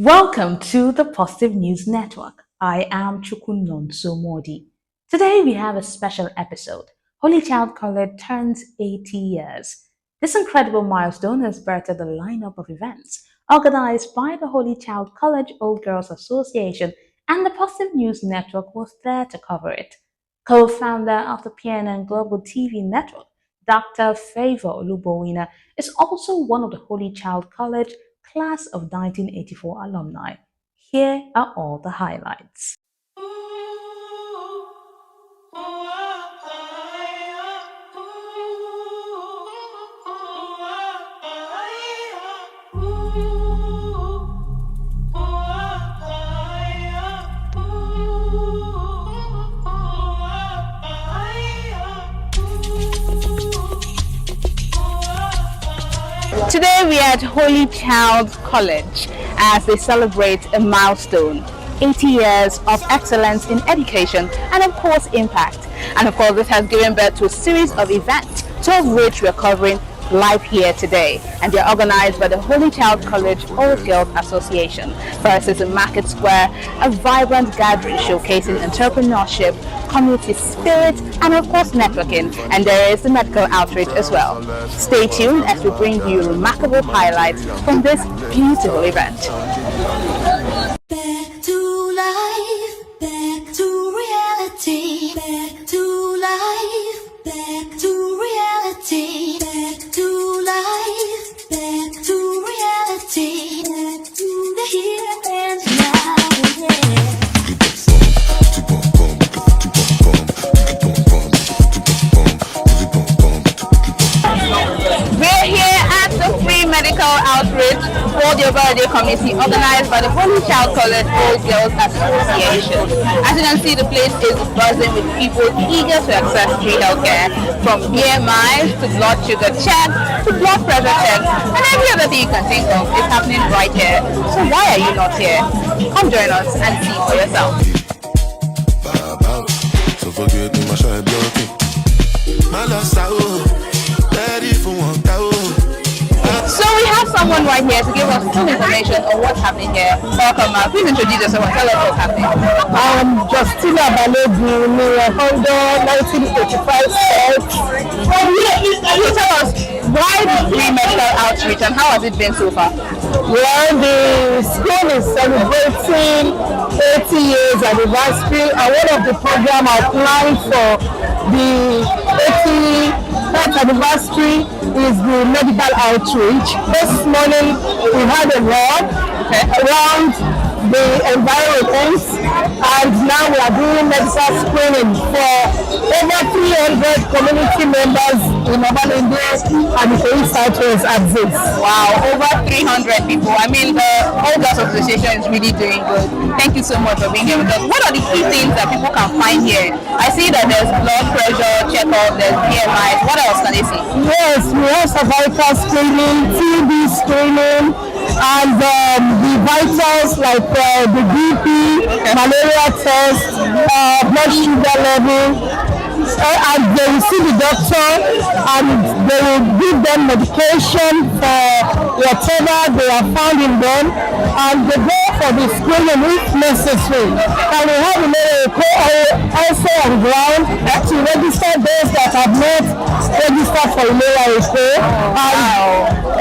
Welcome to the Positive News Network. I am Chukunonso Modi. Today we have a special episode. Holy Child College turns 80 years. This incredible milestone has birthed a lineup of events organized by the Holy Child College Old Girls Association, and the Positive News Network was there to cover it. Co-founder of the PNN Global TV Network, Dr. Favor Olubowina, is also one of the Holy Child College Class of 1984 alumni. Here are all the highlights. Today we are at Holy Child College as they celebrate a milestone, 80 years of excellence in education and of course impact. And of course this has given birth to a series of events, two of which we're covering live here today, and they're organized by the Holy Child College Old Girls Association. First is in Market Square, a vibrant gathering showcasing entrepreneurship, community spirit, and of course networking, and there is the medical outreach as well. Stay tuned as we bring you remarkable highlights from this beautiful event. Back to life, back to reality, back to life, back to reality, back to life, back to reality, back to the here and now, yeah. We're here at the free medical outreach for the Obarade committee organized by the Holy Child College Old Girls Association. As you can see, the place is buzzing with people eager to access free healthcare, from BMIs to blood sugar check to blood pressure check, and every other thing you can think of is happening right here. So why are you not here? Come join us and see for yourself. So we have someone right here to give us full information on what's happening here. Welcome, please introduce yourself and tell us what's happening. I'm Justina Balogun, founder 1985 Self. So tell us, why the free medical outreach and how has it been so far? Well, the school is celebrating 80 years anniversary, and one of the programs outlined for the 80th anniversary is the medical outreach. This morning we had a walk around the environment, and now we are doing medical screening for over 300 community members in Obalende and the Kogi Southwest axis. Wow, over 300 people. I mean, the Old Girls Association is really doing good. Thank you so much for being here with us. What are the key things that people can find here? I see that there's blood pressure checkup, there's BMI. What else can they see? Yes, we have cervical screening, TB screening, and the vitals like the BP, malaria test, blood sugar level. And they will see the doctor and they will give them medication for whatever they have found in them, and they go for the screening if necessary. And we have also on ground to register those that have not registered for malaria.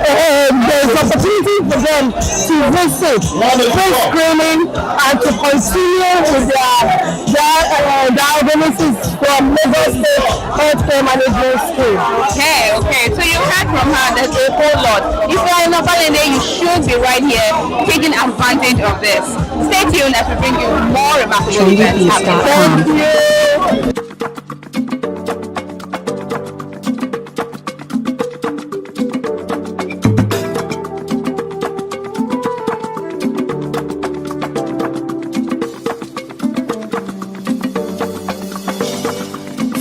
And there is opportunity for them to visit the screening and to continue with their diagnosis from Lagos State Healthcare Management School. Okay. So you heard from her there's a whole lot. If you are in Obalende, you should be right here taking advantage of this. Stay tuned as we bring you more remarkable events happening. Thank you.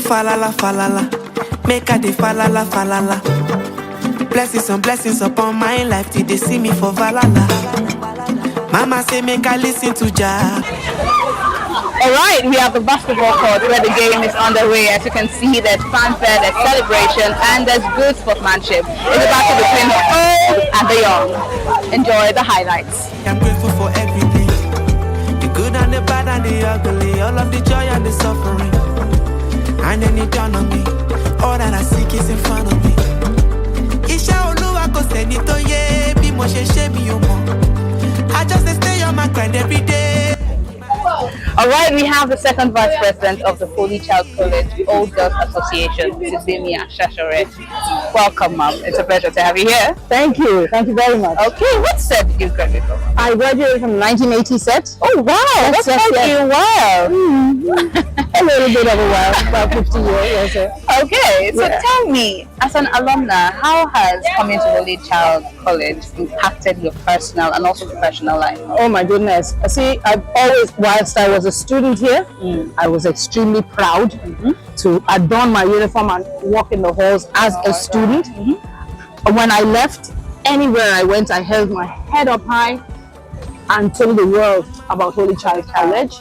Falala, falala, make a de falala, falala. Blessings on blessings upon my life till they see me for valala. Mama say make I listen to Jah. Alright, we have the basketball court where the game is underway. As you can see, there's fanfare, there's celebration, and there's good sportsmanship. It's a battle between the old and the young. Enjoy the highlights. I'm grateful for all of the joy and the suffering. And then it dawned on me, all that I seek is in front of me. Iṣẹ́ Olúwa kò sẹ́ni tó yé bí mo ṣe ṣe mi ò mọ̀. I just stay on my grind every day. All right, we have the second vice president of the Holy Child College, the Old Girls Association, Cecilia Shashore. Welcome, ma'am. It's a pleasure to have you here. Thank you very much. Okay, what set did you graduate from? I graduated from 1980 set. Oh, wow. Yes, That's quite a while. A little bit of a while, about 50 years. Yes, Okay, so Yeah. tell me, as an alumna, how has coming to Holy Child College impacted your personal and also professional life? Oh my goodness. See, I've always, whilst I was a student here, I was extremely proud to adorn my uniform and walk in the halls as a student. When I left, anywhere I went, I held my head up high and told the world about Holy Child College.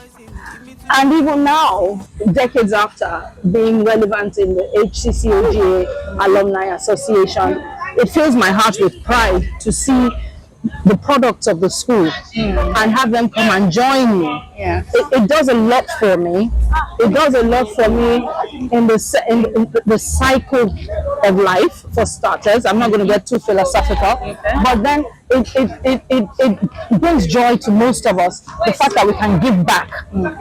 And even now, decades after being relevant in the HCCOGA Alumni Association, it fills my heart with pride to see the products of the school and have them come and join me. Yeah. It does a lot for me. It does a lot for me in the cycle of life, for starters. I'm not going to get too philosophical, but then it brings joy to most of us, the fact that we can give back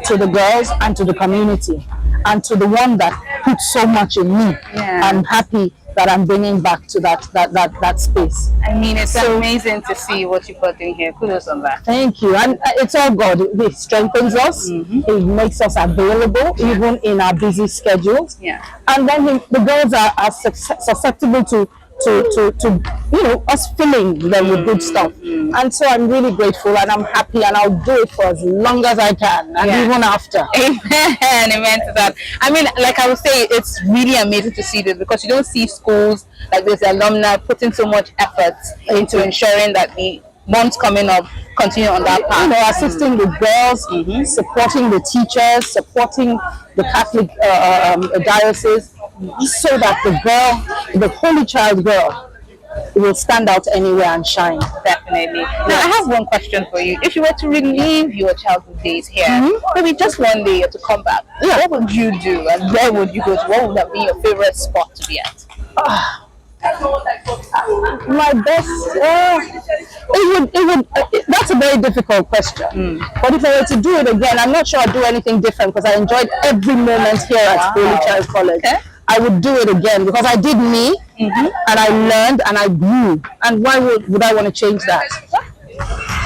to the girls and to the community and to the one that put so much in me. Yeah. I'm happy that I'm bringing back to that space. I mean, it's amazing to see what you've got doing here. Kudos on that. Thank you. And it's all God. It strengthens us. It makes us available even in our busy schedules. Yeah. And then the girls are susceptible to us filling them with good stuff. And so I'm really grateful and I'm happy and I'll do it for as long as I can and even after. Amen. Amen to that. I mean, like I would say, it's really amazing to see this because you don't see schools like this, alumni putting so much effort into ensuring that the months coming up continue on that path. Assisting the girls, supporting the teachers, supporting the Catholic diocese, so that the Holy Child girl, will stand out anywhere and shine. Definitely. Now, I have one question for you. If you were to relive your childhood days here, maybe just one day to come back, what would you do and where would you go to? What would that be your favorite spot to be at? My best, that's a very difficult question. But if I were to do it again, I'm not sure I'd do anything different because I enjoyed every moment here at Holy Child College. Okay. I would do it again because I did me and I learned and I grew. And why would I want to change that?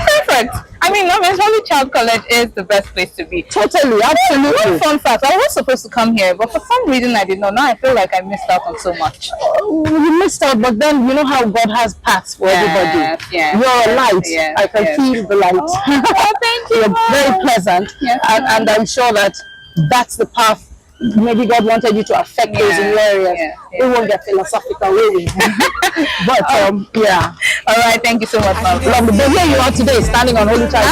Perfect. I mean, Holy Child College is the best place to be. Totally, One absolutely. fun fact, I was supposed to come here, but for some reason I did not. Now I feel like I missed out on so much. You missed out, but then you know how God has paths for everybody. Yes, You're a light. yes, I can feel the light. Oh, thank you. You're very pleasant. Yes. And I'm sure that that's the path. Maybe God wanted you to affect those in your areas. We won't get philosophical, will we? But yeah. All right, thank you so much, Mom. Lovely. But here you are today, standing on Holy Child.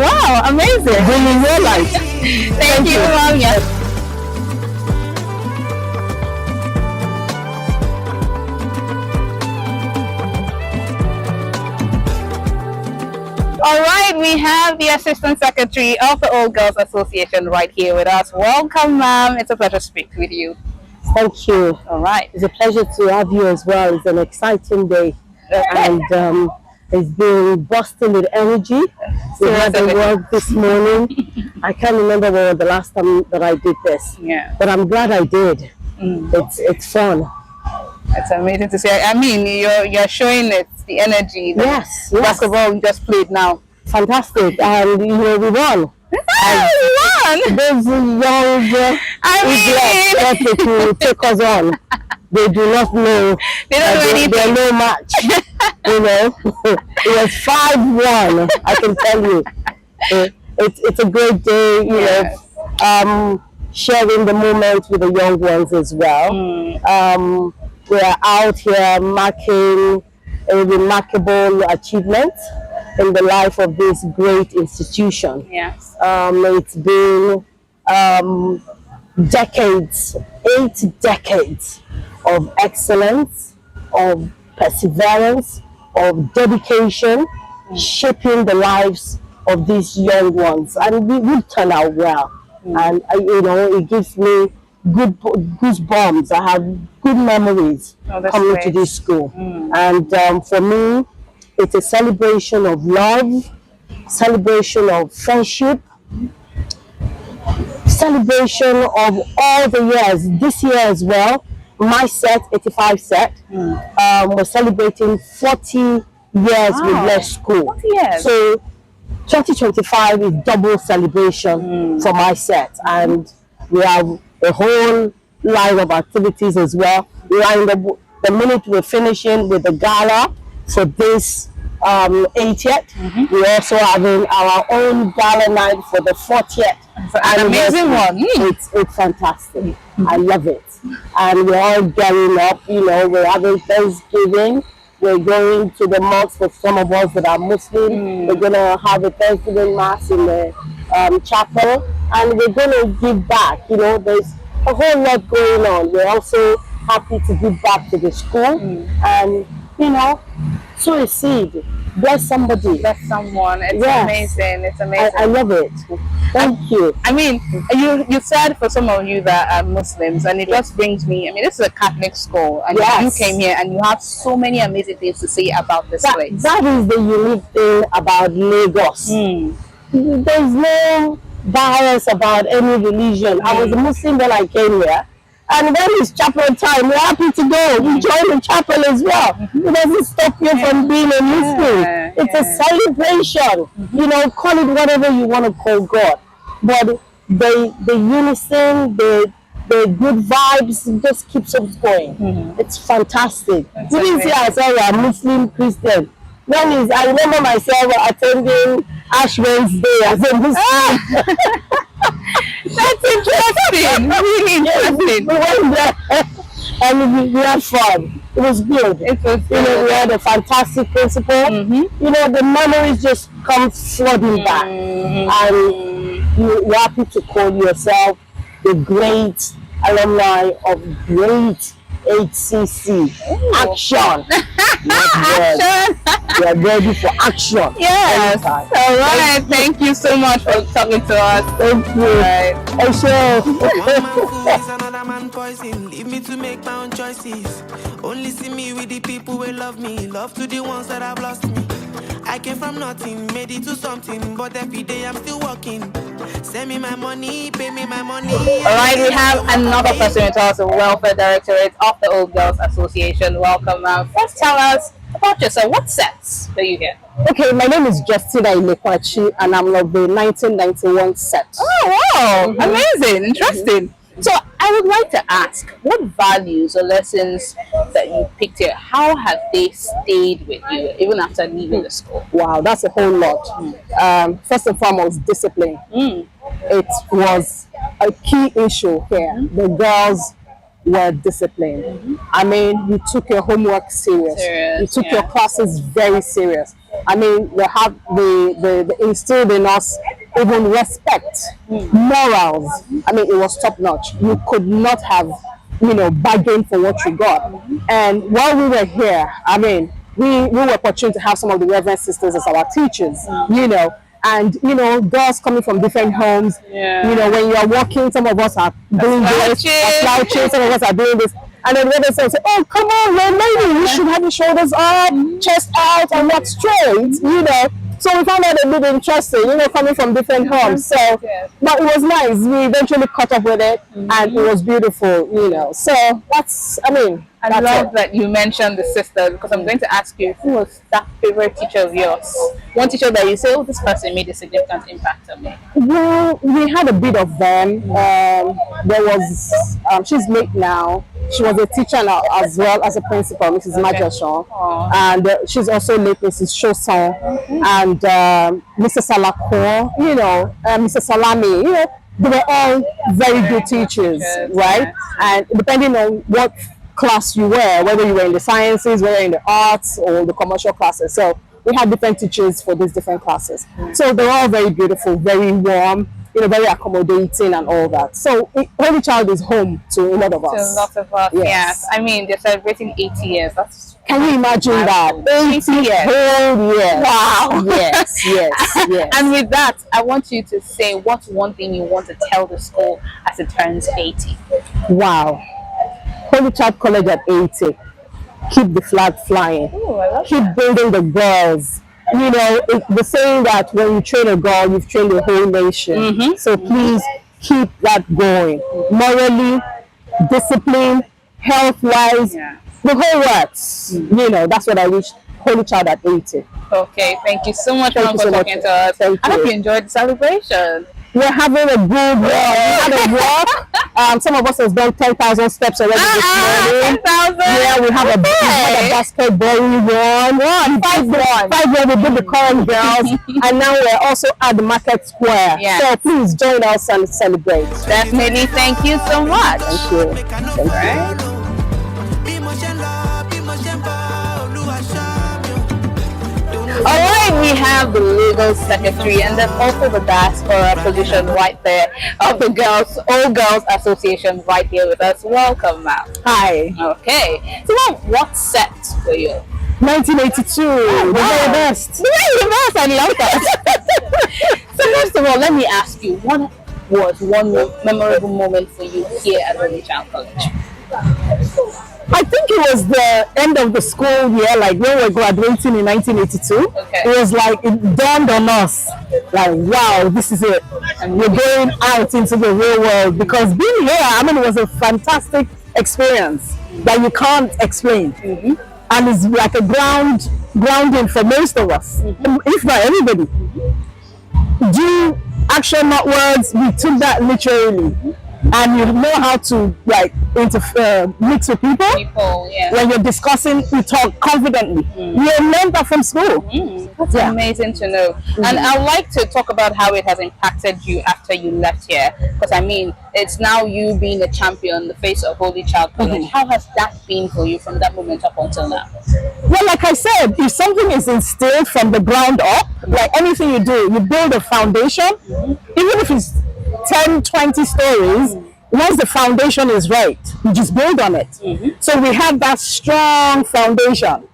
Wow, amazing. Bringing your light. Thank you, Mom. Yes. All right, we have the Assistant Secretary of the Old Girls Association right here with us. Welcome, ma'am. It's a pleasure to speak with you. Thank you. All right. It's a pleasure to have you as well. It's an exciting day. And it's been bursting with energy. We had the work this morning. I can't remember when the last time that I did this. Yeah. But I'm glad I did. It's fun. It's amazing to see. I mean, you're showing it, the energy. Yes. Basketball we just played now. Fantastic. And we won. We won. Those young idiots to take us on. They do not know. They don't know anything. They're no match. It was 5-1. I can tell you. It's a great day. Sharing the moment with the young ones as well. We're out here marking a remarkable achievement in the life of this great institution. Yes. It's been decades, 8 decades of excellence, of perseverance, of dedication, shaping the lives of these young ones. And we will turn out well. and it gives me goosebumps. I have good memories Oh, that's coming to great. this school, and for me, it's a celebration of love, celebration of friendship, celebration of all the years. This year as well, my set, 85 set, we're celebrating 40 years with Wow. Less School. 40 years. So 2025 is double celebration for my set, and we have a whole line of activities as well. Lined up the minute we're finishing with the gala for this 80th, we're also having our own gala night for the 40th. An amazing one. It's fantastic. I love it. And we're all gearing up, we're having Thanksgiving. We're going to the mosque for some of us that are Muslim. We're going to have a Thanksgiving mass in the chapel, and we're going to give back. There's a whole lot going on. We're also happy to give back to the school and, sow a seed. Bless somebody. Bless someone. It's Yes. amazing. It's amazing. I love it. Thank you. I mean, you said for some of you that are Muslims, and it just brings me. I mean, this is a Catholic school, and Yes. you came here, and you have so many amazing things to say about this place. That is the unique thing about Lagos. There's no bias about any religion. I was a Muslim when I came here, and when it's chapel time, we're happy to go. We join the chapel as well. It doesn't stop you from being a Muslim. Yeah, It's a celebration. Call it whatever you want to call God, but the unison, the good vibes just keeps us going. It's fantastic. You didn't see ourselves as Muslim Christian. I remember myself attending Ash Wednesday as a Muslim. That's interesting. Really interesting. We went there and we had fun. It was good. It was We had a fantastic principal. The memories just come flooding back, and you're happy to call yourself the great alumni of great HCC. Action. Action. We are ready for action. Yes. Anytime. All right. Thank you so much for talking to us. Thank you. All right. One man food is another man poison. Leave me to make my own choices. Only see me with the people who love me. Love to the ones that have lost me. I came from nothing, made it to something, but every day I'm still working. Send me my money, pay me my money. All right, we have another person with us, the Welfare Directorate of the Old Girls Association. Welcome, ma'am. First, tell us about yourself. What sets are you here? Okay, my name is Justina Ilekwachi, and I'm of the 1991 set. Oh, wow. Amazing. Interesting. So I would like to ask, what values or lessons that you picked here, how have they stayed with you even after leaving the school? Wow, that's a whole lot. First and foremost, discipline. It was a key issue here. The girls were disciplined. I mean, you took your homework serious. You took your classes very serious. I mean, they instilled in us even respect, morals. I mean, it was top notch. You could not have, bargained for what you got. And while we were here, I mean, we were fortunate to have some of the Reverend Sisters as our teachers, and girls coming from different homes. When you are walking, some of us are doing this, slouching, some of us are doing this. And then when they say, oh, come on, lady, you should have your shoulders up, chest out, and walk straight, So we found that a bit interesting, coming from different homes. So, but it was nice. We eventually caught up with it, and it was beautiful, So that's, I love that you mentioned the sisters, because I'm going to ask you, who was that favorite teacher of yours? One teacher that you say, oh, this person made a significant impact on me. Well, we had a bit of them. There was, she's late now. She was a teacher now as well as a principal, Mrs. Majashon. And she's also late, Mrs. Shoson. And Mrs. Salako, Mrs. Salami, they were all very good teachers, right? And depending on what class you were, whether you were in the sciences, whether in the arts or the commercial classes. So we had different teachers for these different classes. So they were all very beautiful, very warm. very accommodating and all that. So Holy Child is home to a lot of To a us. lot of us, Yes. yes. I mean, they're celebrating 80 years. That's Can you imagine that? 80 years. whole years. Wow. Yes, yes, yes. And with that, I want you to say what's one thing you want to tell the school as it turns 80. Wow. Holy Child College at 80. Keep the flag flying. Oh, I love Keep building the girls. The saying that when you train a girl, you've trained the whole nation. So please keep that going. Morally, discipline, health-wise, Yeah. the whole works. That's what I wish Holy Child at 80. Okay, thank you so much Thank Mom, you for so much. talking to us. Thank I hope you. you enjoyed the celebration. We're having a good walk. We had a walk. Some of us has done 10,000 steps already this morning. 10,000. Yeah, we have a basketball we won. Five we did the current girls, and now we're also at the market square. Yes. So please join us and celebrate. Definitely, thank you so much. Thank you. Make I no Thank you. Right. Bí mo ṣe ń lọ, bí mo ṣe ń bọ̀, Olúwa ṣọ́ mi o. All right, we have the legal secretary and then also the diaspora position right there of the All Girls Association right here with us. Welcome, ma'am. Hi. Okay, so ma'am, what's set for you? 1982. The very best. The very best, I love that. So first of all, let me ask you, what was one memorable moment for you here at Holy Child College? I think it was the end of the school year, like when we were graduating in 1982. Okay. It was like it dawned on us, like, wow, this is it. And we're going out into the real world because being here, it was a fantastic experience that you can't explain. And it's like a grounding for most of us, if not everybody. Do action, not words. We took that literally. And you know how to mix with people. People, yeah. When you're discussing, you talk confidently. We learned that from school. That's amazing to know. And I'd like to talk about how it has impacted you after you left here. Because I mean, it's now you being a champion, the face of Holy Child College. How has that been for you from that moment up until now? Well, like I said, if something is instilled from the ground up, like anything you do, you build a foundation, even if it's 10, 20 stories, once the foundation is right, you just build on it. So we have that strong foundation.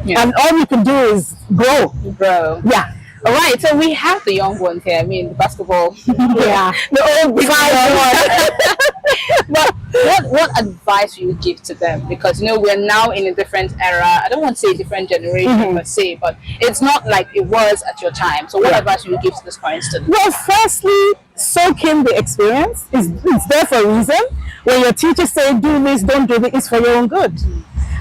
Yeah. And all you can do is grow. Bro. Yeah. All right, so we have the young ones here. I mean, the basketball. Yeah. The old But what advice do you give to them? Because we're now in a different era. I don't want to say different generation per se, but it's not like it was at your time. So what advice do you give to this current student? Well, firstly, soak in the experience. It's there for a reason. When your teachers say do this, don't do this, it's for your own good.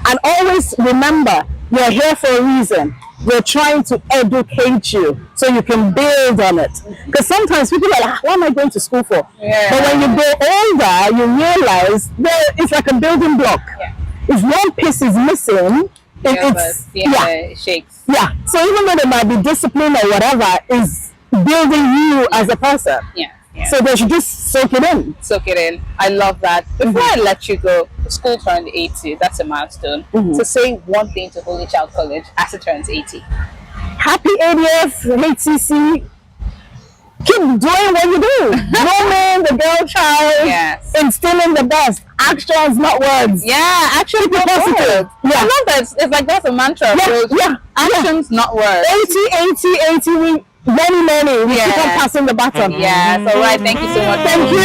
And always remember, you're here for a reason. We're trying to educate you so you can build on it. Because sometimes people are like, what am I going to school for? Yeah. But when you grow older, you realize that it's like a building block. Yeah. If one piece is missing, It shakes. Yeah. So even though there might be discipline or whatever, is building you as a person. Yeah. So they should just soak it in. Soak it in. I love that. Before I let you go, the school turned 80. That's a milestone. So say one thing to Holy Child College as it turns 80. Happy 80th, HCC. Keep doing what you do. Grooming the girl child. Yes. Instilling the best. Actions, not words. Yeah, actually, Keep it positive. I love that. It's like that's a mantra. Yeah. Actions, not words. 80, many. We keep on passing the baton. Yes. All right. Thank you so much. Thank you.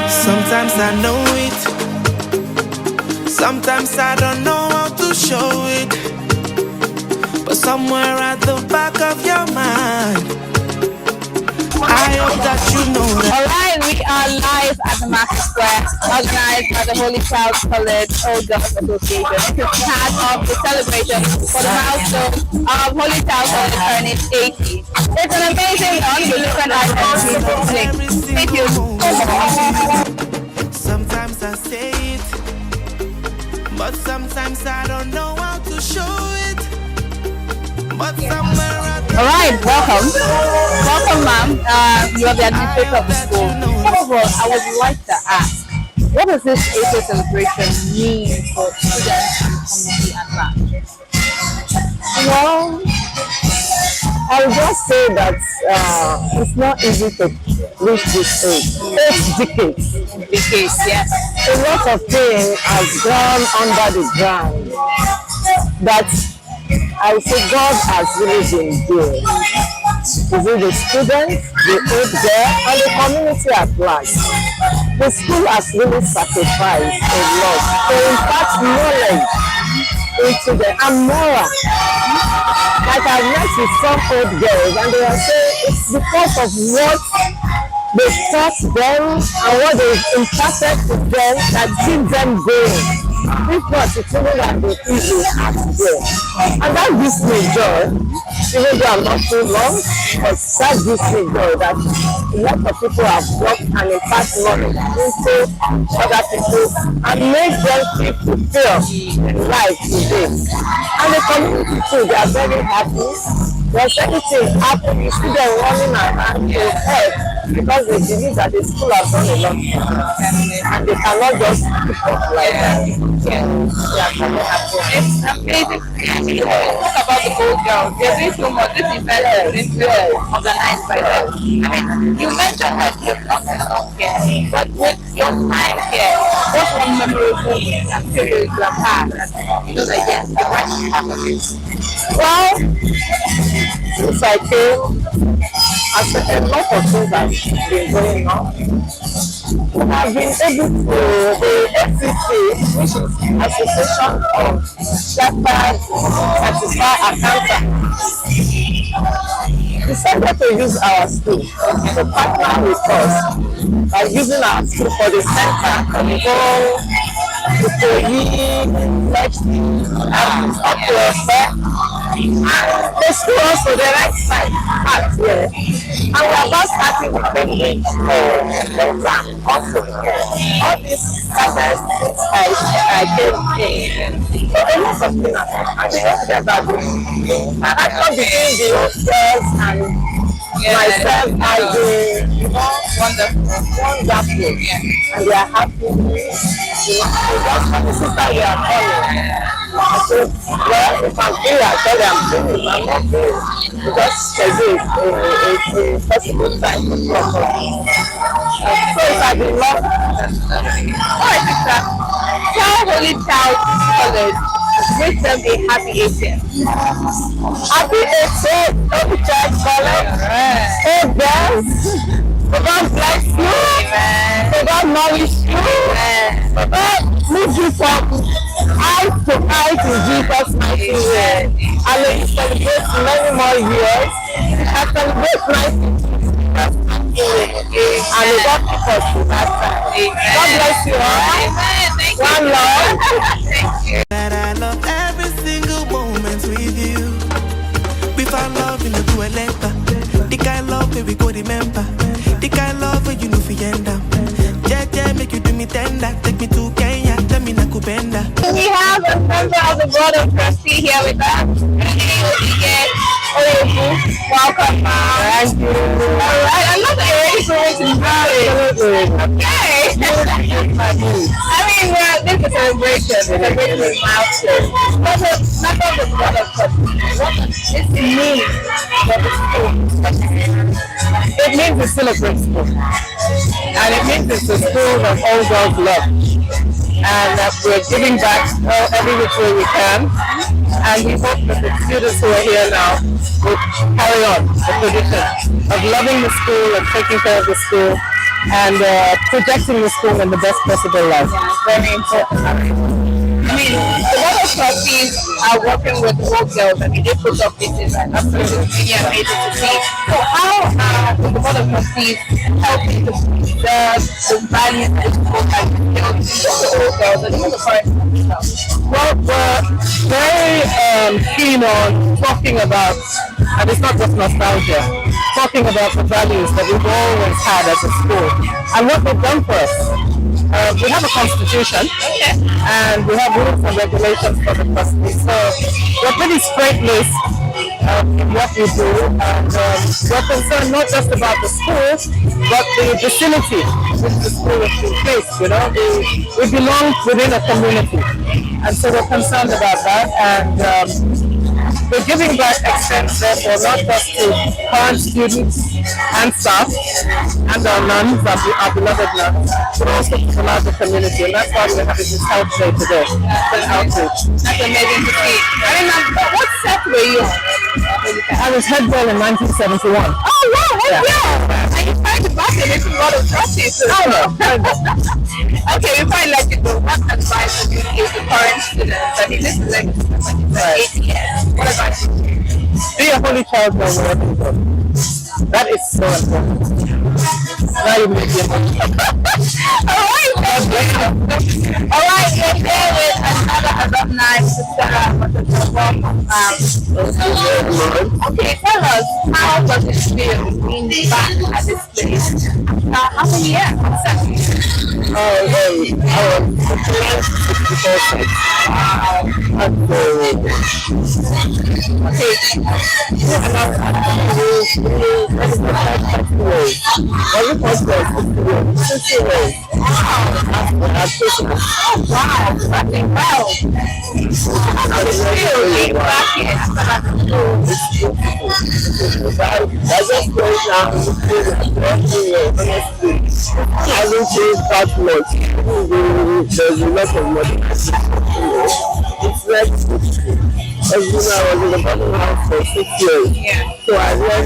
Sometimes I know it, sometimes I don't know how to show it, but somewhere at the back of your mind, I hope that you know that. All right, we are live at the Market Square, organized by the Holy Child College All Girls Association. This is part of the celebration for the milestone of Holy Child College turning 80. It's an amazing one. We look at our Thank you. Sometimes I say it, but sometimes I don't know how to show it. But somewhere at the All right, welcome. Welcome, ma'am. You are the administrator of the school. all, I would like to ask, what does this 8th celebration mean for students and community at large? Well, I would just say that it's not easy to reach this age. 8 decades. Decades, yes. A lot of things has gone under the ground that I would say God has really been doing. Is it the students, the old girl, and the community at large? The school has really sacrificed a lot to impart knowledge into the Amora. Like I've met with some old girls and they are saying it's because of what they taught them and what they imparted to them that keep them going. If not, it's only that they feel at there. And that gives me joy, even though I'm not too long, but that gives me joy that a lot of people have worked and impart knowledge into other people and make them feel fulfilled in life today. And the community too, they are very happy. There's anything happening, you see them running around to help because they believe that the school has done a lot and they cannot just keep up like that. They are very happy. It's amazing. Talk about the old girls. They're doing so much. This event has been organized by them. I mean, you mentioned that you're not enough here, but with your time here, what's one memorable experience you have had? You know that yes, you're right to have it. Well, since I came, a lot of things have been going on. I've been able to, the FCC, which is Association of Certified Accountants, decided to use our school to partner with us by using our school for the center for the whole next up to us. The school also the right side part here. And we are about starting with the program also. All these classes I came in. So a lot of things are happening about this. And actually between the hostels and myself has been wonderful. And they are happy. Just for the sister we are calling. I said, well, if I'm free, I tell them I'm free. If I'm not free, because there's a possible time to come home. So it has been long. Alright, sister. Tell Holy Child College, wish them a happy 18th. Happy 18th, Holy Child College. Hey, girls. God bless you. Amen. God nourish you. Amen. God lead you from eye to eye to Jesus' mighty name. And may you celebrate many more years. And celebrate life in Jesus' mighty name. And may God keep us to that time. God bless you all. Amen. Thank you. One love. Thank you. That I love every single moment with you. We found love in the letter. The kind of love that we go remember. The kind of love where you know fi end up. Yeah, make you do me tender. Take me to Kenya, tell me nakupenda. We have a member of the board of trustees here with us. Welcome, ma'am. Thank you. Alright, I'm not ready for it to okay. I mean, this is a celebration. Celebration is milestone. But the member of the board of trustees, what does this mean for the school? It means it's still a great school. And it means it's a school that all girls love. And that we're giving back every which way we can. And we hope that the students who are here now will carry on the tradition of loving the school and taking care of the school and projecting the school in the best possible light. Yeah, very important. I mean, a lot of trustees are working with old girls. I mean, they put up this event. That's really amazing to see. So how are the board of trustees helping to preserve the values and the girls, the old girls, and even the current girls? Well, we're very keen on talking about, and it's not just nostalgia, talking about the values that we've always had as a school and what they've done for us. We have a constitution and we have rules and regulations for the trustees. So we're pretty straight-laced in what we do, and we're concerned not just about the school, but the vicinity it's the school of faith, you know. We belong within a community, and so we're concerned about that. And the Giving Back extends therefore not just to current students and staff and our nuns, our beloved nuns, but also to the larger community. And that's why we're having this health day today, an outreach. That's amazing to see. I remember, what set were you on? I was head girl in 1971. Oh wow, what year? And you tried to back it into a lot of practice. Okay, before I let you go, what advice would you give to current students? I mean, this is like 8 years. What advice would you give? Be a holy child now wherever you go. That is so important. Now you make it. Alright, we're here with another alumni, okay, tell us, how does it feel being back at this place? How many years? I will say that much. There's a lot of money. It's like, as you know, I was in the bottom house for 6 years. So I was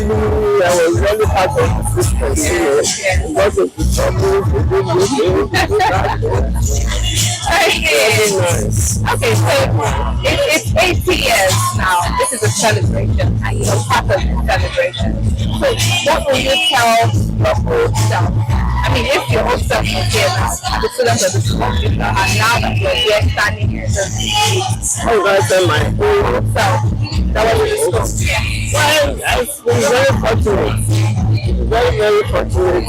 really part of the system, because of the trouble, Okay, so it's 80 years now. This is a celebration, and you're part of the celebration. So what will you tell your old self? I mean, if your old self was here now, the students of the school, and now that you're here standing here, how do I tell my old self that was in the school? Well, I've been very fortunate. Very, very fortunate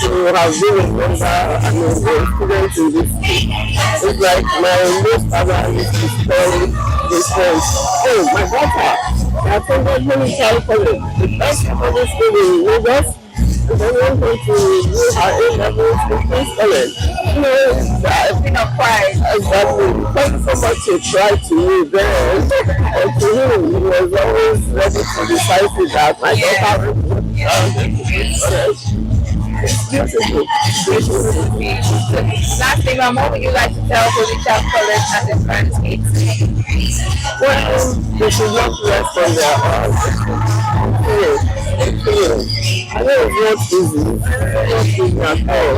to have been a member and a student in this school. It's like my late father used to tell his friends, oh, my daughter, I attended Military College, the best secondary school in Lagos, and then went on to do her A-levels in Queen's College. You know, that's been a pride. Exactly. Thank you so much to try to you then. And to him, he was always ready to decipher that my daughter Last thing, Mom, what would you like to tell Holy Child College and the friends? Well, they should not rest on their hearts. I know it's not easy. It's not easy at all.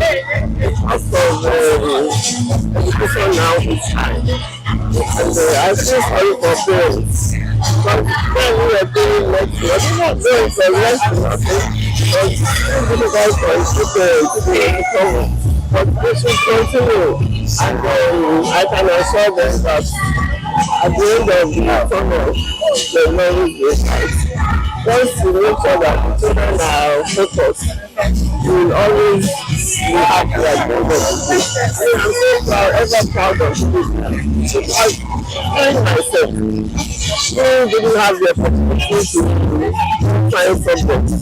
Because of education now is high. And I feel sorry for parents. But when we are doing lecture, we're not doing for less than nothing. But it's still difficult for parents to be able to cover. But they should continue. And I can assure them that at the end of the tunnel, the money is right. Once you make sure that the children are focused, you will always be happy at the end of the day. And I'm so proud of this because I myself didn't have the opportunity to find subjects.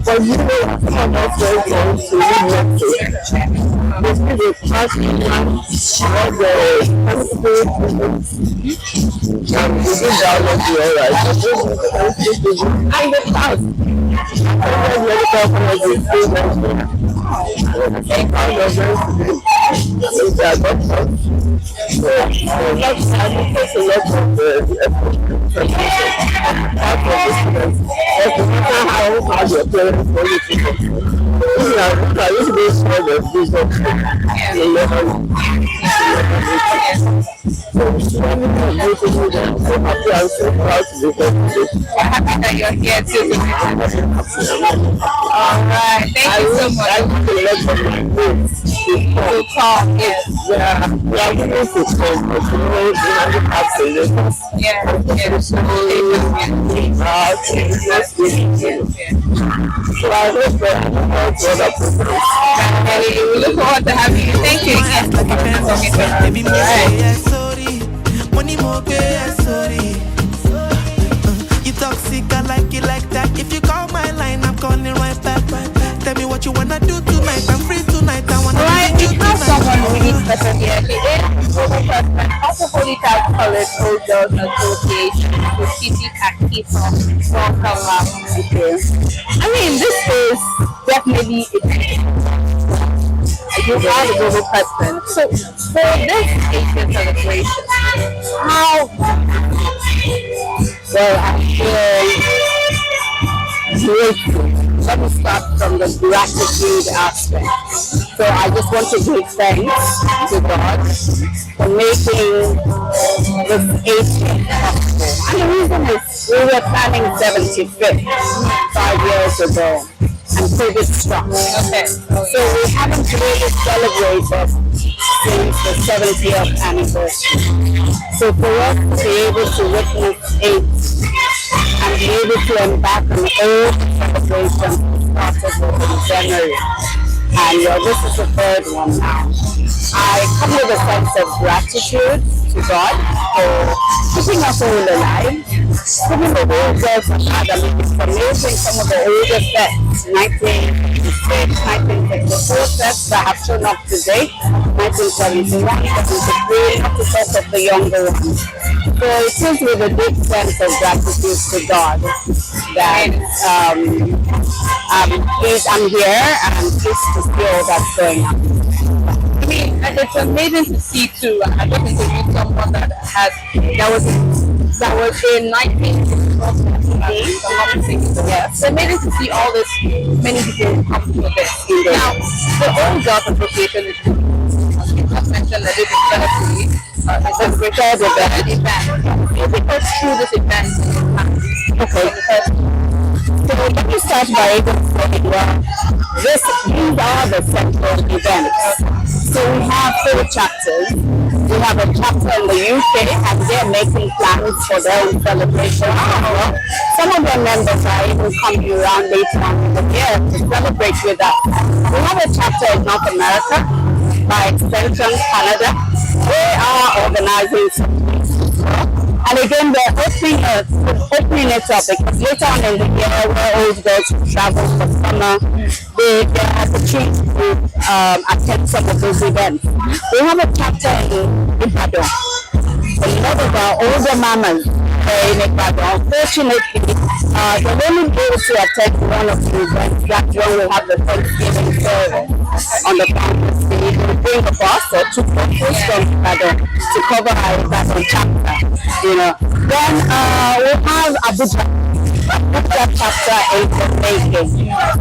But you know, some of us went on to read lectures. They see the class of the and we did biology alright. And the class. And medical colleges students. I'm proud of them today. They are doctors. So that's a lot of the effort. Part of the students. But no matter how hard your parents want you to do, I used to be small of this you never I'm so happy and so proud to be here. I'm happy that you're here too. Alright, thank you so much. I want to let my friends to call. Yes. Yeah, we are going to come, but you know, we have to let us. Yeah, yes. So I hope that I'm not to other programs. We look forward to having you. Thank you again for talking to us. Baby, money more sorry. You toxic, I like it like that. If you call my line, I'm calling right back. Tell me what you wanna do tonight. I'm free tonight. Holy Child College Old Girls Association to Titi Akito. Welcome. Okay. I mean, this is definitely you are the global president. So for this 80th celebration, how well I feel grateful. Let me start from the gratitude aspect. So I just want to give thanks to God for making this 80th possible. And the reason is we were planning 75th 5 years ago. And COVID struck. Okay. So we haven't really celebrated since the 70th anniversary. So for us to be able to witness 8 and be able to embark on all celebration started in January. And this is the third one now. I come with a sense of gratitude to God for keeping us all alive. Some of the old girls have had, I mean, it's amazing, some of the older sets, 1956, 1954 sets that have shown up today, 1971, 1973, not to talk of the younger ones. So it is with a deep sense of gratitude to God that I'm here and pleased to see all that's going on. I mean, it's amazing to see too. I just interviewed someone that was in 1964. Yes, it's amazing to see all this. Many people come to this. Now, the Old Girls Association is just mentioned that it is celebrity. It's a third event. Is it goes through this event? Okay. So let me start by saying, these are the central events. So we have 4 chapters. We have a chapter in the UK and they're making plans for their own celebration. Some of their members are even coming around later on in the year to celebrate with us. We have a chapter in North America, by extension Canada. They are organizing something. And again, we're opening it up because later on in the year, where old girls travel for summer, they have the chance to attend some of those events. We have a chapter in Ibadan. A lot of our older mamas in Ibadan, unfortunately, they're only able to attend one of the events. That's when we have the Thanksgiving service on the campus. We bring a bus or 2 buses from Ibadan to cover our Ibadan chapter. Then we have Abuja chapter in the making.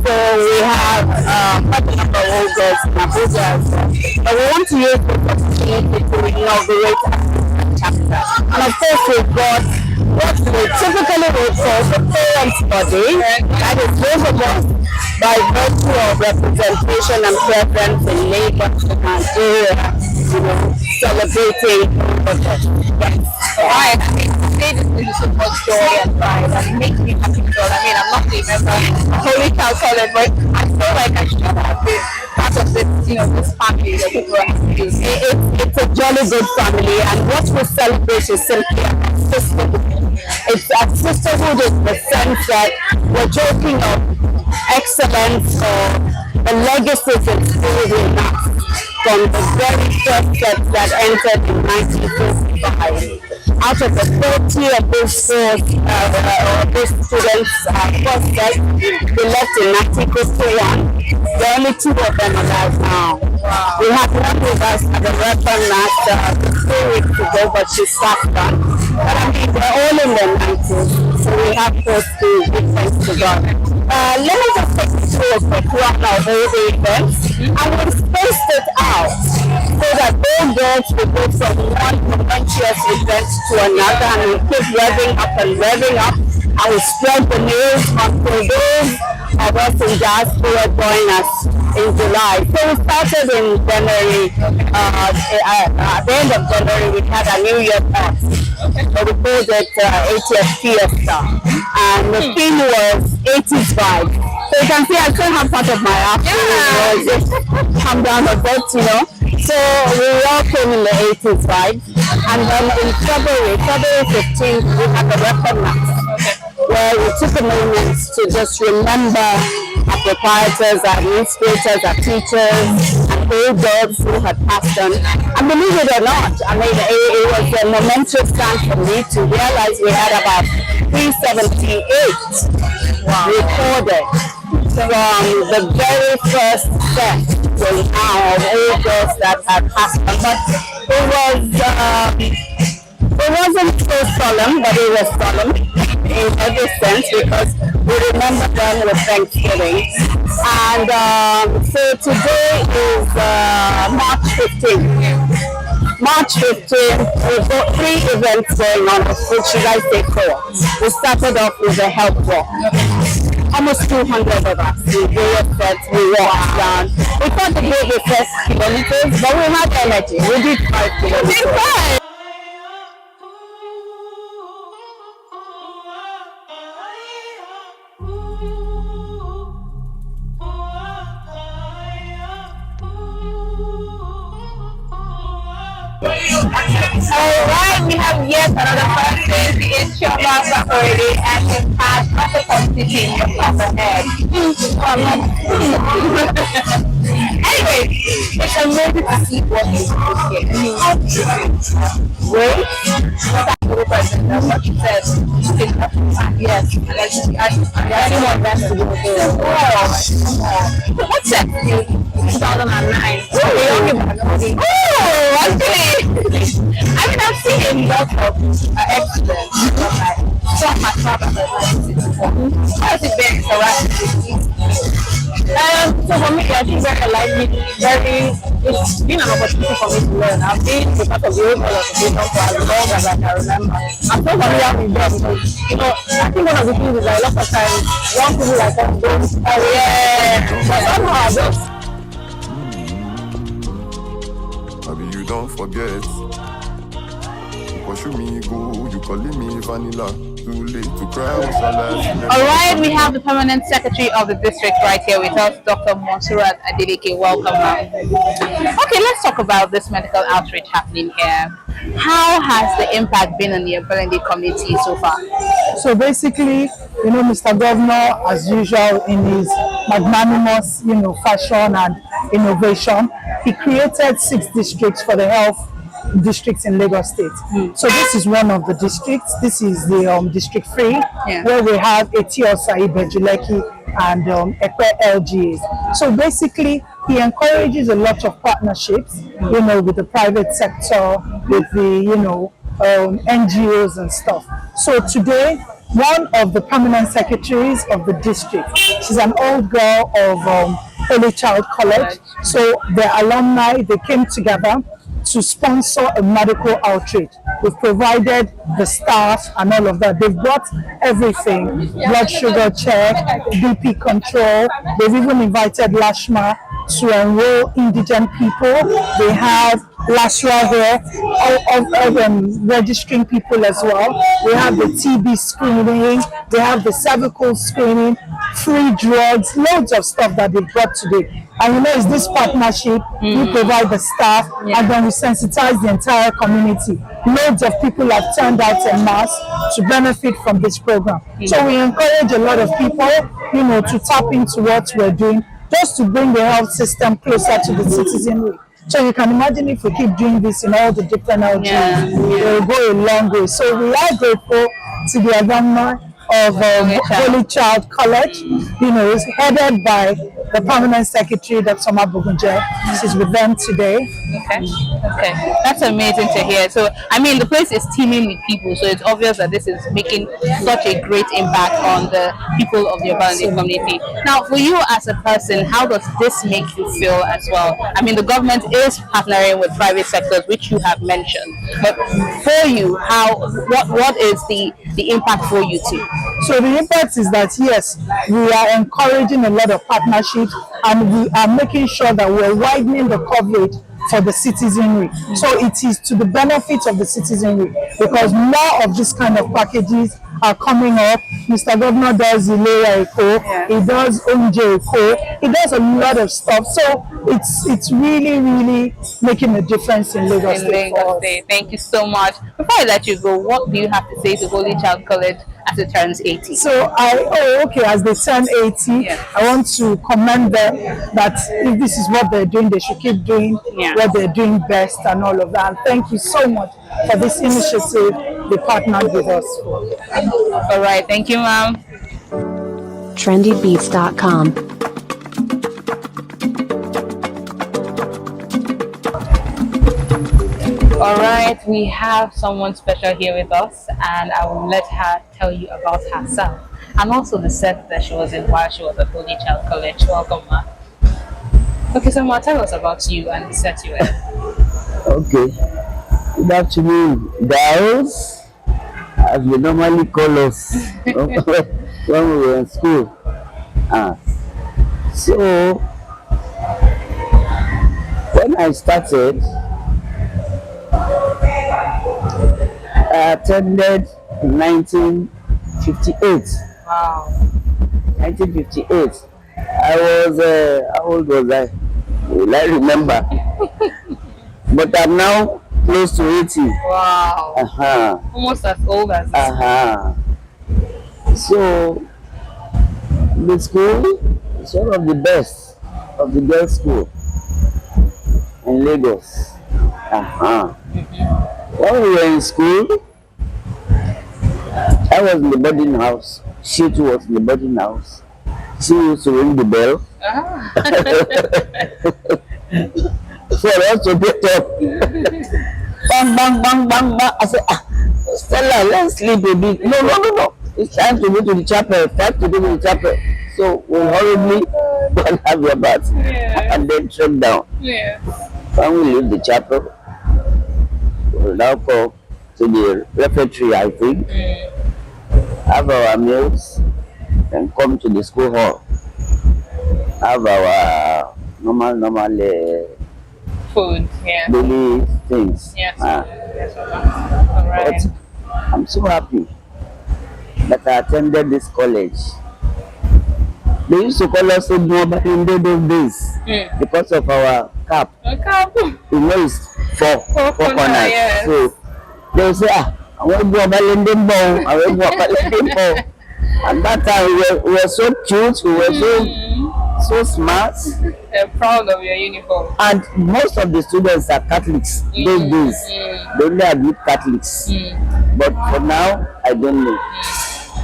So we have quite a number of old girls in Abuja as well. But we want to use this opportunity to inaugurate a chapter. And of course we've got what we typically would call the parents' body. That is those of us by virtue of representation and preference in Lagos, Nigeria, celebrating the Right. I mean, today this is so much joy and pride and it makes me happy because I'm not a member of Holy Child College, but I feel like I should have been part of this, this family that people are happy. It's a jolly good family, and what we celebrate is simply a sisterhood. It's a sisterhood in the sense that we're joking of excellence or the legacies instilled in us from the very first set that entered in 1955. Out of the 30 of those students, first set, they left in 1951. There are only 2 of them alive now. Wow. We have one with us at the Reverend Master 2 weeks ago, but she stopped on. But I mean, they're all in their 90s, so we have to give thanks to God. Let me just take you through a quick run of all the events, and we've spaced it out so that all girls will go from one momentous event to another, and we keep revving up, and we spread the news until those of us in diaspora join us in July. So we started in January. At the end of January, we had a New Year party. So we called it 80th Fiesta, and the theme was 80s vibe. So you can see I still have part of my afternoon. Just come down a bit, So we all came in the 80s vibe, and then in February 15th, we had the record max, where we took a moment to just remember our proprietors, our administrators, our teachers, and old gods who had passed on. And believe it or not, I mean, it was a momentous time for me to realize we had about 378 recorded from the very first set till now of old gods that had passed on. But it wasn't so solemn, but it was solemn in every sense because we remember them with Thanksgiving. And so today is March 15th. March 15th, we've got 3 events going on, which should I say 4. We started off with a health walk. Almost 200 of us. We walked down. We thought it would be 6 kilometers, but we had energy. We did 5 kilometers. Alright, we have yet another person in Choma Sakuridi and his past other competition in the ahead. Anyway, it's amazing to see what he's doing. Wait, that's the person. That's what she said. Yes, anyone that's to do with it. What's that? 2009. Oh, actually. I mean, I've seen a lot of accidents from my father. I was very interactive. So for me, I think it's been an opportunity for me to learn. I've been part of the old qualification for as long as I can remember. I'm so familiar with them because, I think one of the things is that a lot of times, young people like us don't, but somehow I don't. You don't forget. Pursue me, go, you calling me vanilla. Too late to cry, Alright, we have the permanent secretary of the district right here with us, Dr. Monsurat Adeleke. Welcome, ma'am. Okay, let's talk about this medical outreach happening here. How has the impact been on the Obalende community so far? So basically, Mr. Governor, as usual, in his magnanimous, fashion and innovation, he created 6 districts for the health districts in Lagos State. So this is one of the districts. This is the District 3, where we have Etiosa, Ibejuleki, and Ekwe LGAs. So basically, he encourages a lot of partnerships, with the private sector, with the, NGOs and stuff. So today, one of the permanent secretaries of the district, she's an old girl of Holy Child College. So the alumni, they came together to sponsor a medical outreach. We've provided the staff and all of that. They've brought everything, blood sugar check, BP control. They've even invited Lashma to enroll indigent people. They have LASRA here, of registering people as well. We have the TB screening, they have the cervical screening, free drugs, loads of stuff that they've brought today. And it's this partnership, we provide the staff, and then we sensitize the entire community. Loads of people have turned out en masse to benefit from this program. So we encourage a lot of people, to tap into what we're doing, just to bring the health system closer to the citizenry. So you can imagine if we keep doing this in all the different LGs, it will go a long way. So we are grateful to the alumni of Holy Child College. It's headed by the permanent secretary, Dr. Mabugunje. She's with them today. Okay, that's amazing to hear. So, the place is teeming with people, so it's obvious that this is making such a great impact on the people of the Obalende community. Now, for you as a person, how does this make you feel as well? The government is partnering with private sectors, which you have mentioned. But for you, what is the impact for you too? So the impact is that, yes, we are encouraging a lot of partnerships, and we are making sure that we're widening the coverage for the citizenry. So it is to the benefit of the citizenry, because more of this kind of packages are coming up. Mr. Governor does Ilera Eko, he does Onje Eko, he does a lot of stuff. So it's really making a difference in Lagos In State for Lagos us. State. Thank you so much. Before I let you go, what do you have to say to Holy Child College as it turns 80? So as they turn 80, Yeah. I want to commend them that if this is what they're doing, they should keep doing Yeah. what they're doing best and all of that. And thank you so much for this initiative they partnered with us for. All right. Thank you, ma'am. trendybeats.com. All right, we have someone special here with us, and I will let her tell you about herself and also the set that she was in while she was at Holy Child College. Welcome, ma. Okay, so ma, tell us about you and the set you were in. Okay. Good afternoon, girls, as we normally call us when we were in school. So, when I started, I attended in 1958. Wow. 1958. I was, how old was I? Will I remember? But I'm now close to 80. Wow. Almost as old as So, the school is one of the best of the girls' school in Lagos. When we were in school, I was in the boarding house. She too was in the boarding house. She used to ring the bell. For us to get up. Bang, bang, bang, bang, bang. I said, Stella, let's sleep a bit. No. It's time to go to the chapel. Time to go to the chapel. So we'll hurriedly go and have your bath. And then trek down. Yeah. When we leave the chapel, we'll now go to the refectory, I think, have our meals, and come to the school hall. Have our normal Food, yeah. daily things. Yes. Ah, Yes, all right. but I'm so happy that I attended this college. They used to call us Odumoba in those days because of our cap. Okay. You know, it's four corners. Yes. So they will say, I want Odumoba Lendembo, I want Odumoba Lendembo. And that time we were so cute, we were so smart. They're proud of your uniform. And most of the students are Catholics those days. They only admit Catholics. But for now, I don't know.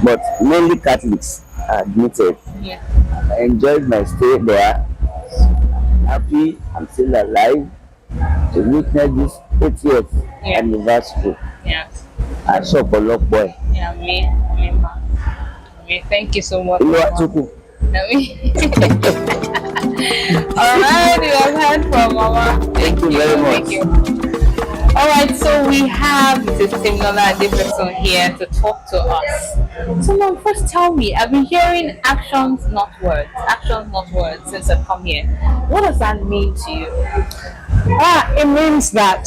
But mainly Catholics are admitted. Yeah. I enjoyed my stay there. Happy I'm still alive to witness this 80th anniversary. Yes. I saw a boy. Yeah, me, ma. Me, thank you so much. Oluwatoku. Alright, you have heard from Mama. Thank you very much. Thank you. Alright, so we have Mrs. Timola Adepeson here to talk to us. So Mom, first tell me, I've been hearing actions not words since I've come here. What does that mean to you? It means that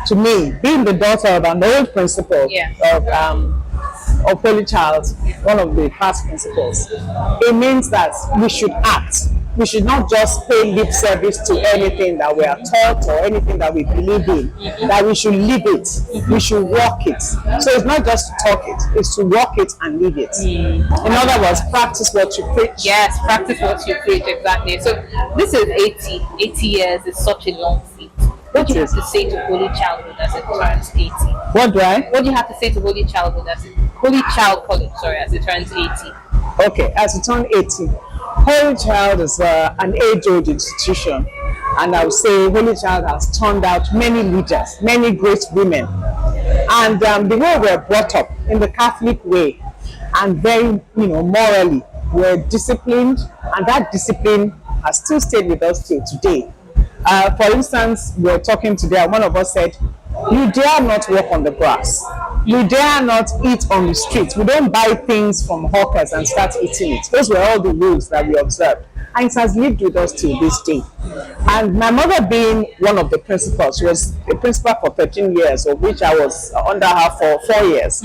to me, being the daughter of an old principal of Holy Child, one of the past principals, it means that we should act. We should not just pay lip service to anything that we are taught or anything that we believe in, that we should live it, we should walk it. So it's not just to talk it, it's to walk it and live it. In other words, practice what you preach. Yes, practice what you preach, exactly. So this is 80 years is such a long feat. What do you have to say to Holy Childhood as it turns 80? What do I? What do you have to say to Holy Childhood Holy Child College, as it turns 80? Okay, as it turns 80, Holy Child is an age-old institution, and I would say Holy Child has turned out many leaders, many great women, and the way we're brought up in the Catholic way, and very, morally, we're disciplined, and that discipline has still stayed with us till today. For instance, we're talking today, and one of us said, "You dare not walk on the grass. You dare not eat on the streets. We don't buy things from hawkers and start eating it." Those were all the rules that we observed. And it has lived with us till this day. And my mother being one of the principals, she was a principal for 13 years, of which I was under her for 4 years.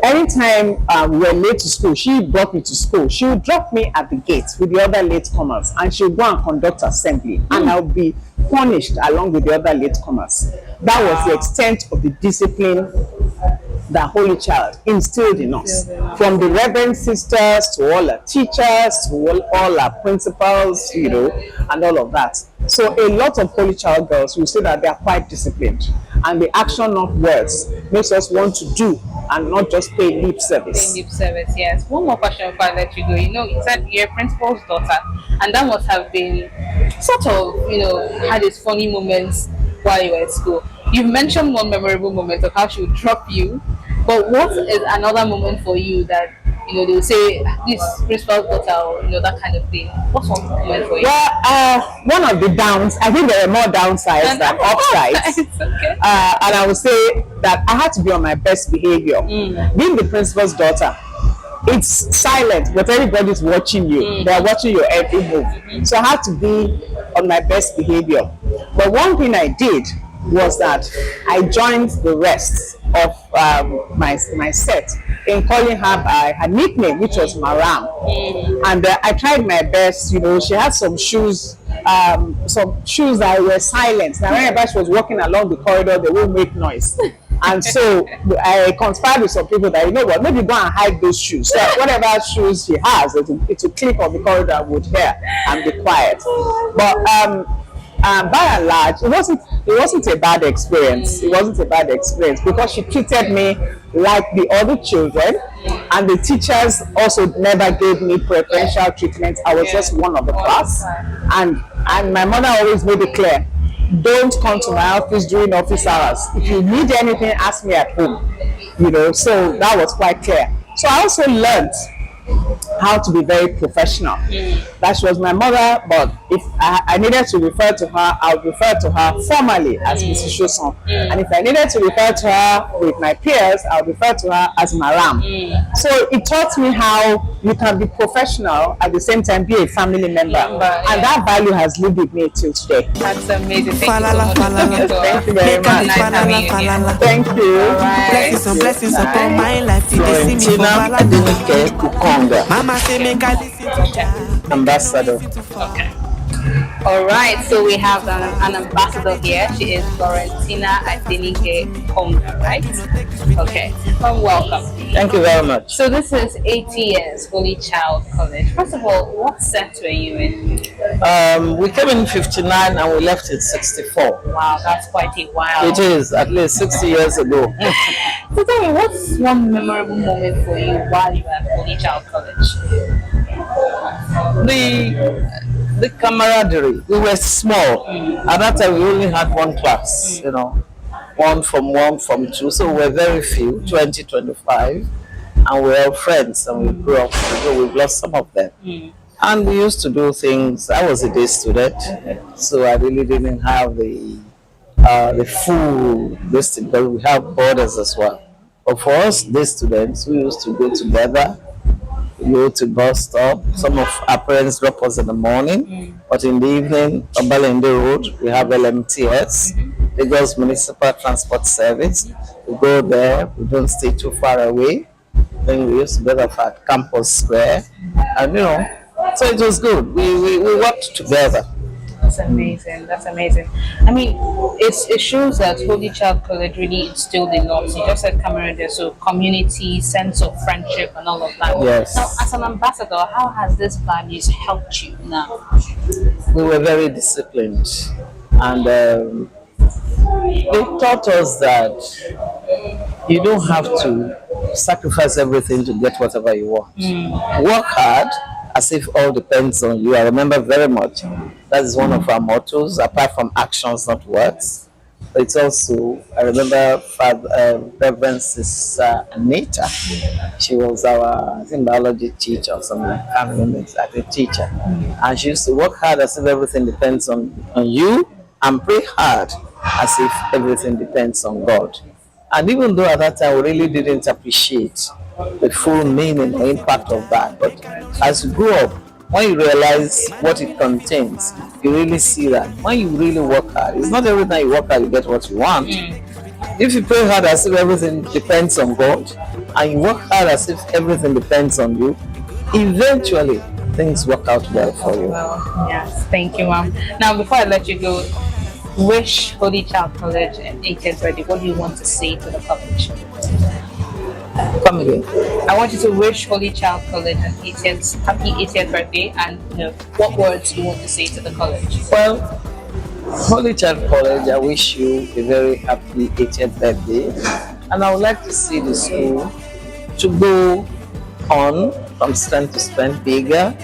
anytime we were late to school, she brought me to school. She would drop me at the gate with the other latecomers, and she would go and conduct assembly, and I would be punished along with the other latecomers. That was the extent of the discipline that Holy Child instilled in us, from the Reverend sisters to all our teachers to all our principals, you know, and all of that. So a lot of Holy Child girls will say that they are quite disciplined, and the action of words makes us want to do and not just pay lip service. Lip service, yes. One more question before I let you go. You know, you said you're a principal's daughter, and that must have been sort of, you know, had its funny moments while you were at school. You've mentioned one memorable moment of how she would drop you, but what is another moment for you that, you know, they would say this principal's daughter, or, you know, that kind of thing? What's one moment for you? Well, one of the downs, I think there are more downsides than upsides. Okay. And I would say that I had to be on my best behavior. Being the principal's daughter, it's silent, but everybody's watching you. They're watching your every move. So I had to be on my best behavior. But one thing I did was that I joined the rest of my set in calling her by her nickname, which was Maram. And I tried my best. You know, she had some shoes that were silent. Now, whenever she was walking along the corridor, they won't make noise. And so I conspired with some people that, you know what, maybe go and hide those shoes. So whatever shoes she has, it will click on the corridor and would hear and be quiet. But by and large, it wasn't a bad experience. It wasn't a bad experience because she treated me like the other children, and the teachers also never gave me preferential treatment. I was just one of the class, and my mother always made it clear: don't come to my office during office hours. If you need anything, ask me at home. You know, so that was quite clear. So I also learned how to be very professional. That she was my mother, but if I needed to refer to her, I would refer to her formally as Mrs. Shoson. And if I needed to refer to her with my peers, I would refer to her as Maram. So it taught me how you can be professional at the same time be a family member. And that value has lived with me till today. That's amazing. Thank you so much. Thank you very much. Nice having you here. Thank you. Blessings and blessings upon my life. Did they see me for Florentina Valentine? Adenike Kukonga, Mama say make I listen to Jah. ambassador. Okay. All right, so we have an ambassador here. She is Florentina Adenike Kukonga, right? Okay. Welcome. Thank you very much. So this is 80 years Holy Child College. First of all, what set were you in? We came in 59 and we left in 64. Wow, that's quite a while. It is at least 60 years ago. So tell me, what's one memorable moment for you while you were at Holy Child College? The camaraderie. We were small. At that time, we only had one class, you know, one from two. So we were very few, 20, 25. And we were all friends and we grew up. So we've lost some of them. And we used to do things. I was a day student, so I really didn't have the full this thing, but we have borders as well. But for us, day students, we used to go together. Go to bus stop. Some of our parents drop us in the morning, but in the evening, on Balende Road, we have LMTS, Lagos Municipal Transport Service. We go there. We don't stay too far away. Then we used to go up at Campus Square, and you know, so it was good. We worked together. That's amazing. That's amazing. I mean, it shows that Holy Child College really instilled in us. You just said camaraderie, so community, sense of friendship, and all of that. Yes. Now, as an ambassador, how has this values helped you now? We were very disciplined, and they taught us that you don't have to sacrifice everything to get whatever you want. Work hard as if all depends on you. I remember very much that is one of our mottos, apart from actions, not words. But it's also, I remember Reverend Sister Anita. She was our, I think, biology teacher or something. I can't remember exactly, teacher. And she used to work hard as if everything depends on you, and pray hard as if everything depends on God. And even though at that time we really didn't appreciate the full meaning or impact of that, but as you grow up, when you realize what it contains, you really see that when you really work hard, it's not every time you work hard you get what you want. If you pray hard as if everything depends on God, and you work hard as if everything depends on you, eventually things work out well for you. Well, yes, thank you, ma'am. Now, before I let you go, wish Holy Child College and 80th birthday. What do you want to say to the college? Come again. I want you to wish Holy Child College an 80th, happy 80th birthday, and what words you want to say to the college. Well, Holy Child College, I wish you a very happy 80th birthday, and I would like to see the school to go on from strength to strength, bigger,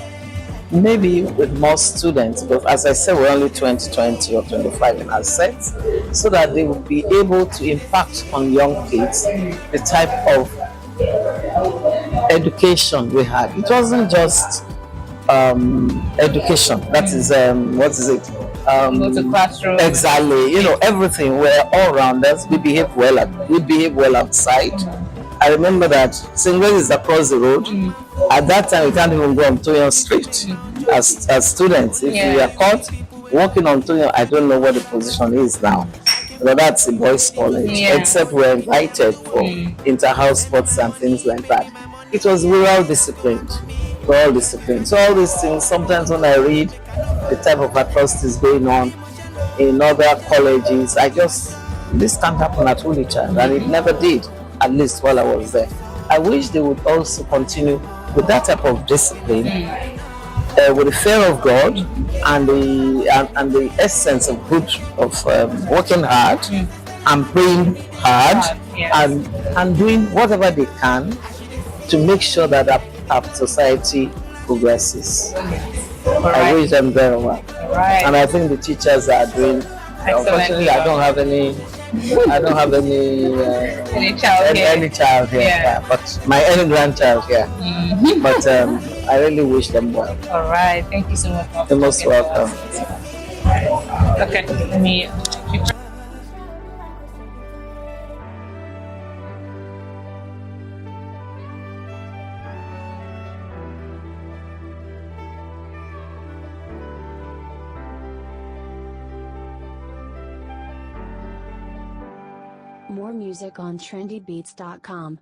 maybe with more students, because as I said, we're only 20 or 25 in our set, so that they will be able to impact on young kids the type of education we had. It wasn't just education, that is, what is it? Go to classroom. Exactly, everything. We're all rounders. We behave well outside. I remember that St. Grace is across the road. At that time, we can't even go on Toyon Street as students. If we are caught walking on Toyon, I don't know what the position is now. But that's a boys' college, except we're invited for inter-house sports and things like that. It was rural disciplined. We're all disciplined. So all these things, sometimes when I read the type of atrocities going on in other colleges, this can't happen at Holy Child, and it never did, at least while I was there. I wish they would also continue with that type of discipline, with the fear of God and the essence of working hard and praying hard and doing whatever they can to make sure that our society progresses. I wish them very well. And I think the teachers are doing. Unfortunately, I don't have any child here. Yeah. But any grandchild here. But I really wish them well. All right. Thank you so much. You're most welcome. Okay. Let me. More music on trendybeats.com.